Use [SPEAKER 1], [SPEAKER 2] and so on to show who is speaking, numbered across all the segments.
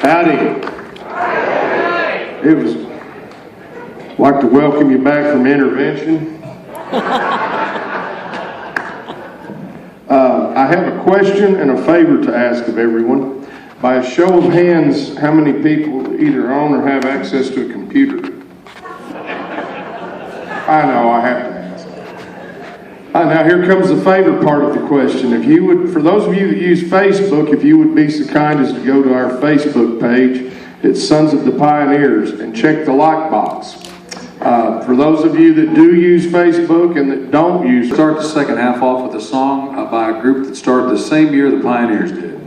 [SPEAKER 1] Howdy. It was like to welcome you back from intervention. I have a question and a favor to ask of everyone. By a show of hands, how many people either own or have access to a computer? I know, I have to ask. Now here comes the favor part of the question. If you would, for those of you that use Facebook, if you would be so kind as to go to our Facebook page, it's Sons of the Pioneers, and check the like box. For those of you that do use Facebook and that don't use it.
[SPEAKER 2] Start the second half off with a song by a group that started the same year the Pioneers did.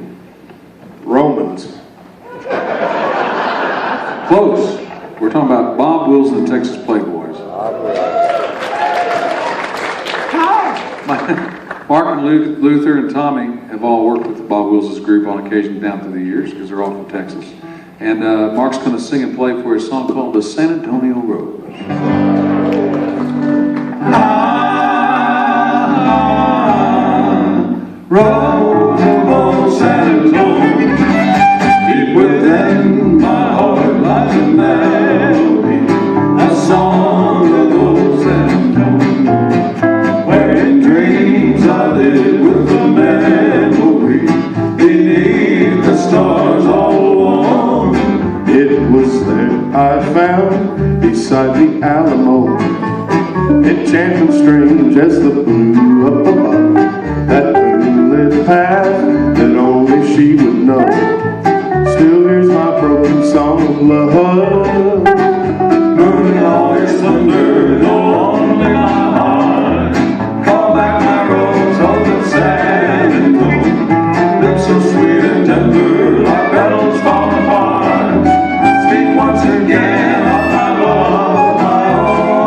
[SPEAKER 1] Romans.
[SPEAKER 2] Close. We're talking about Bob Wills and the Texas Playboys. Mark and Luther and Tommy have all worked with the Bob Wills' group on occasion down through the years because they're all from Texas. And Mark's going to sing and play for a song called The San Antonio Road.
[SPEAKER 3] Road of old San Antonio, deep within my heart lies a melody, a song of old San Antonio, where in dreams I live with the memory, beneath the stars all alone.
[SPEAKER 1] It was there I found, beside the Alamo, enchanting strange as the blue up above, that moonlit path that only she would know. Still here's my broken song of love.
[SPEAKER 3] Moon in all your splendor, no lonely my heart. Call back my rose, open San Antonio. Lips so sweet and tender, like petals falling apart. Speak once again of my love, my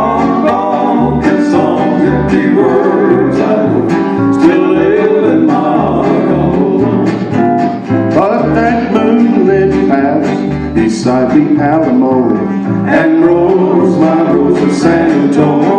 [SPEAKER 3] own broken song. Empty words I know still live in my heart all alone.
[SPEAKER 1] But that moonlit path beside the Alamo,
[SPEAKER 3] And rose, my rose of San Antonio.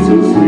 [SPEAKER 1] so sweet.